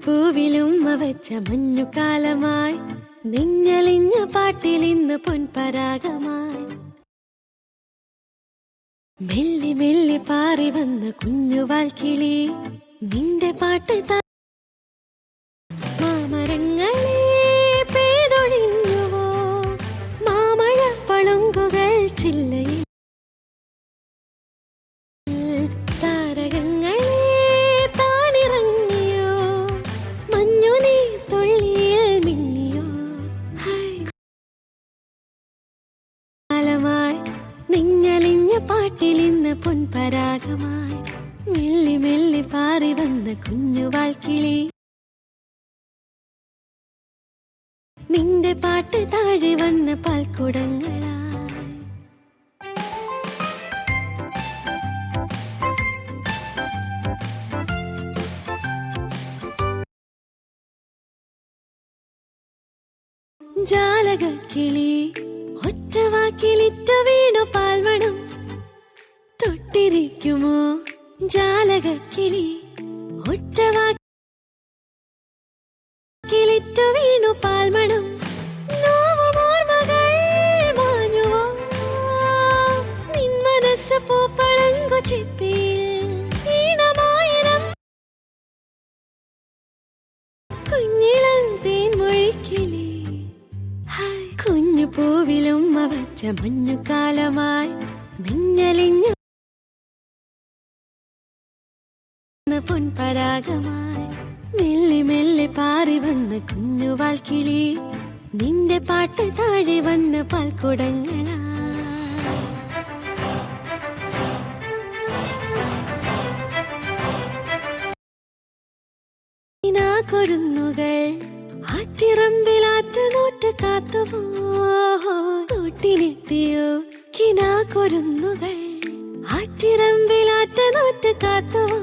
പൂവിലും വെച്ച മഞ്ഞുകാലമായി നിഞ്ഞലിഞ്ഞ പാട്ടിലിന്ന് പൊൻപരാഗമായി മെല്ലി മെല്ലി പാറി വന്ന കുഞ്ഞുവാൽ കിളി നിന്റെ പാട്ട് മാമരങ്ങളെ പെയ്തൊഴിഞ്ഞുവോ മാമഴ പളുങ്കുകൾ ചില്ലയിൽ താരകങ്ങളെ താണിറങ്ങിയോ മഞ്ഞുനീ തുള്ളിയിൽ മിന്നിയോ കാലമായി നിഞ്ഞലിഞ്ഞ പാട്ടിലിന്ന് പൊൻപരാഗമായി മെല്ലി മെല്ലി പാറി വന്ന കുഞ്ഞുവാൽ കിളി നിന്റെ പാട്ട് താഴെ വന്ന പാൽക്കുടങ്ങളായി ജാലകിളി ഒറ്റവാക്കിലിറ്റ വീണു പാൽമണം തൊട്ടിരിക്കുമോ ജാലകിളി ഒറ്റവാക്കിലിറ്റ വീണു പാൽമണം നോവുമോർമകൾ മാഞ്ഞുവോ നിൻ മനസ്സ് പൂപ്പളങ്കു ചിപ്പിയിൽ ഈണമായിരം കുഞ്ഞിളം തേൻമൊഴിക്കിളി കുഞ്ഞു പൂവിലും വെച്ച മഞ്ഞുകാലമായി നിഞ്ഞലിഞ്ഞ പൊൻപരാഗമായി മെല്ലി മെല്ലി പാറി വന്ന കുഞ്ഞുവാൽ കിളി നിന്റെ പാട്ട് താഴെ വന്ന പാൽക്കുടങ്ങളായി കൊരുന്നുകൾ ആറ്റിറമ്പിലാറ്റ് നോട്ട് കാത്തുവോ തോട്ടിലെത്തിയോ കിനാ കൊരുന്നുകൾ ആറ്റിറമ്പിലാറ്റ് നോട്ട് കാത്തുവോ